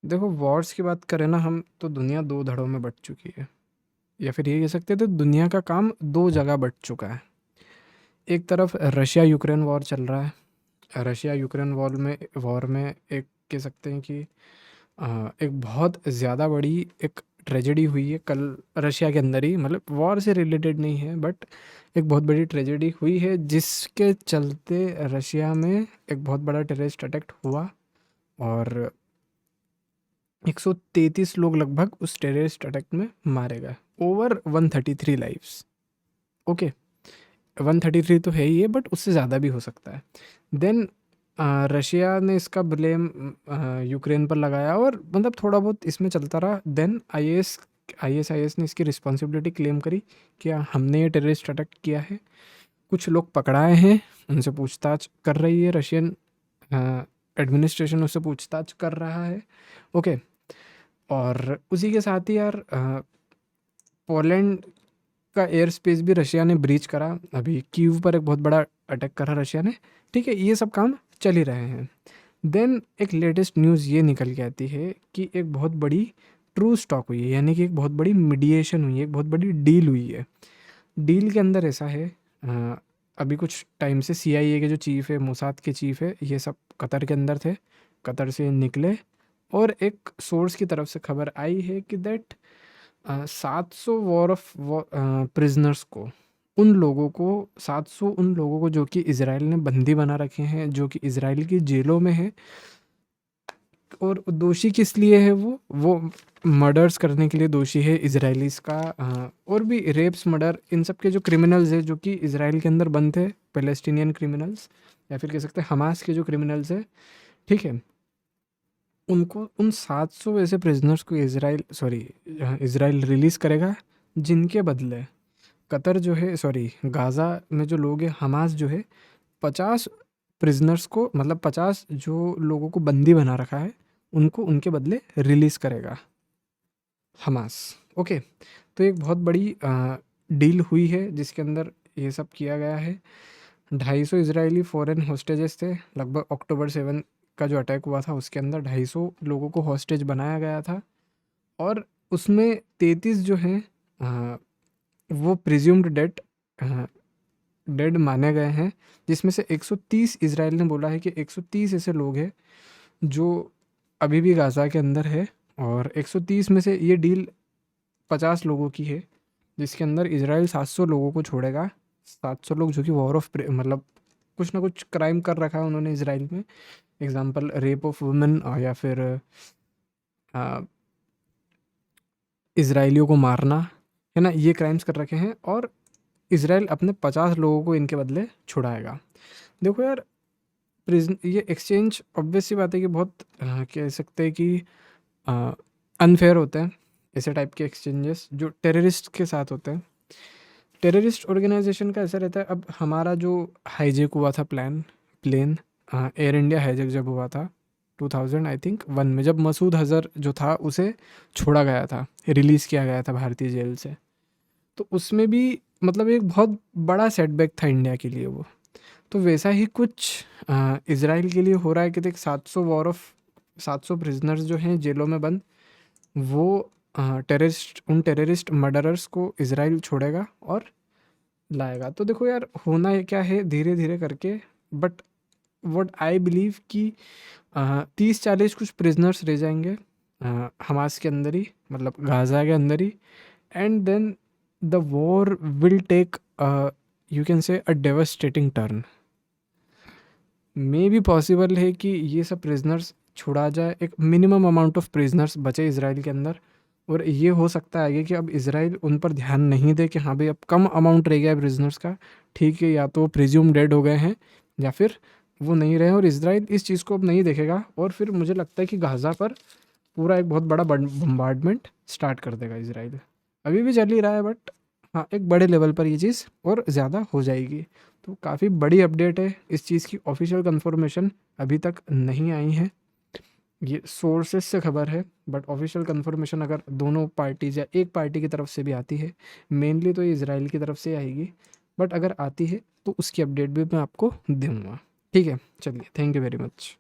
देखो वॉर्स की बात करें ना हम, तो दुनिया 2 धड़ों में बँट चुकी है, या फिर ये कह सकते हैं तो दुनिया का काम 2 जगह बँट चुका है। एक तरफ रशिया यूक्रेन वॉर चल रहा है। रशिया यूक्रेन वॉर में एक कह सकते हैं कि एक बहुत ज़्यादा बड़ी एक ट्रेजेडी हुई है कल रशिया के अंदर ही, मतलब वॉर से रिलेटेड नहीं है, बट एक बहुत बड़ी ट्रेजेडी हुई है जिसके चलते रशिया में एक बहुत बड़ा टेररिस्ट अटैक हुआ और 133 लोग लगभग उस टेररिस्ट अटैक में मारे गए। Over 133 lives. ओके, 133 तो है ही है, बट उससे ज़्यादा भी हो सकता है। देन रशिया ने इसका ब्लेम यूक्रेन पर लगाया और मतलब थोड़ा बहुत इसमें चलता रहा। देन आईएसआईएस ने इसकी रिस्पॉन्सिबिलिटी क्लेम करी कि हमने ये टेररिस्ट अटैक किया है। कुछ लोग पकड़ाए हैं, उनसे पूछताछ कर रही है रशियन एडमिनिस्ट्रेशन, उससे पूछताछ कर रहा है। ओके, और उसी के साथ ही यार पोलैंड का एयर स्पेस भी रशिया ने ब्रीच करा। अभी कीव पर एक बहुत बड़ा अटैक करा रशिया ने। ठीक है, ये सब काम चल ही रहे हैं। देन एक लेटेस्ट न्यूज़ ये निकल के आती है कि एक बहुत बड़ी ट्रू स्टॉक हुई है, यानी कि एक बहुत बड़ी मीडिएशन हुई है, एक बहुत बड़ी डील हुई है। डील के अंदर ऐसा है, अभी कुछ टाइम से सीआईए के जो चीफ़ है, मोसाद के चीफ़ है, ये सब कतर के अंदर थे। कतर से निकले और एक सोर्स की तरफ से खबर आई है कि दैट 700 वॉर ऑफ प्रिजनर्स को, उन लोगों को 700 उन लोगों को जो कि इसराइल ने बंदी बना रखे हैं, जो कि इसराइल की जेलों में है। और दोषी किस लिए है? वो मर्डर्स करने के लिए दोषी है इसराइलीज़ का। और भी रेप्स, मर्डर, इन सब के जो क्रिमिनल्स हैं जो कि इसराइल के अंदर बंद थे, पैलेस्टीनियन क्रिमिनल्स, या फिर कह सकते हैं हमास के जो क्रिमिनल्स हैं। ठीक है, उनको, उन 700 ऐसे प्रिजनर्स को इसराइल रिलीज़ करेगा, जिनके बदले कतर जो है, गाज़ा में जो लोग हैं, हमास जो है 50 प्रिजनर्स को, मतलब 50 जो लोगों को बंदी बना रखा है, उनको उनके बदले रिलीज़ करेगा हमास। ओके, तो एक बहुत बड़ी डील हुई है जिसके अंदर ये सब किया गया है। 250 इजरायली फॉरेन हॉस्टेजेस थे लगभग। अक्टूबर 7 का जो अटैक हुआ था उसके अंदर 250 लोगों को हॉस्टेज बनाया गया था और उसमें 33 जो हैं वो प्रिज्यूम्ड डेड माने गए हैं, जिसमें से 130 इजराइल ने बोला है कि 130 ऐसे लोग हैं जो अभी भी गाज़ा के अंदर है। और 130 में से ये डील 50 लोगों की है, जिसके अंदर इजराइल 700 लोगों को छोड़ेगा। 700 लोग जो कि वॉर ऑफ, मतलब कुछ ना कुछ क्राइम कर रखा है उन्होंने इसराइल में। एग्जाम्पल रेप ऑफ वुमेन, या फिर इसराइलियों को मारना, है ना, ये क्राइम्स कर रखे हैं। और इसराइल अपने 50 लोगों को इनके बदले छुड़ाएगा। देखो यार, प्रिजन, ये एक्सचेंज ऑब्वियस सी बात है कि बहुत कह सकते हैं कि अनफेयर होते हैं ऐसे टाइप के एक्सचेंजेस जो टेररिस्ट के साथ होते हैं। टेररिस्ट ऑर्गेनाइजेशन का ऐसा रहता है। अब हमारा जो हाईजैक हुआ था प्लेन, एयर इंडिया हाईजैक जब हुआ था 2000 आई थिंक 1 में, जब मसूद अजहर जो था उसे छोड़ा गया था, रिलीज़ किया गया था भारतीय जेल से, तो उसमें भी मतलब एक बहुत बड़ा सेटबैक था इंडिया के लिए वो। तो वैसा ही कुछ इसराइल के लिए हो रहा है कि देख 700 प्रिजनर्स जो हैं जेलों में बंद, वो उन टेररिस्ट मर्डरर्स को इसराइल छोड़ेगा और लाएगा। तो देखो यार, होना ये क्या है धीरे धीरे करके, बट व्हाट आई बिलीव कि 30-40 कुछ प्रिजनर्स रह जाएंगे हमास के अंदर ही, मतलब गाज़ा के अंदर ही। And then the war will take, you can say, a devastating turn. मे भी पॉसिबल है कि ये सब प्रिजनर्स छुड़ा जाए, एक मिनिमम अमाउंट ऑफ प्रिजनर्स बचे इसराइल के अंदर। और ये हो सकता है आगे कि अब इसराइल उन पर ध्यान नहीं दे कि हाँ भाई अब कम अमाउंट रह गया है प्रिजनर्स का, ठीक है, या तो प्रिज्यूम डेड हो गए हैं या फिर वो नहीं रहे, और इसराइल इस चीज़ को अब नहीं देखेगा। और फिर मुझे लगता है कि गाज़ा पर पूरा एक बहुत बड़ा बम्बार्डमेंट स्टार्ट कर देगा इसराइल। अभी भी चल ही रहा है, बट हाँ, एक बड़े लेवल पर ये चीज़ और ज़्यादा हो जाएगी। तो काफ़ी बड़ी अपडेट है। इस चीज़ की ऑफिशियल कंफर्मेशन अभी तक नहीं आई है, ये सोर्सेज से खबर है, बट ऑफिशियल कंफर्मेशन अगर दोनों पार्टीज या एक पार्टी की तरफ से भी आती है, मेनली तो ये इसराइल की तरफ से आएगी, बट अगर आती है तो उसकी अपडेट भी मैं आपको दूंगा। ठीक है, चलिए, थैंक यू वेरी मच।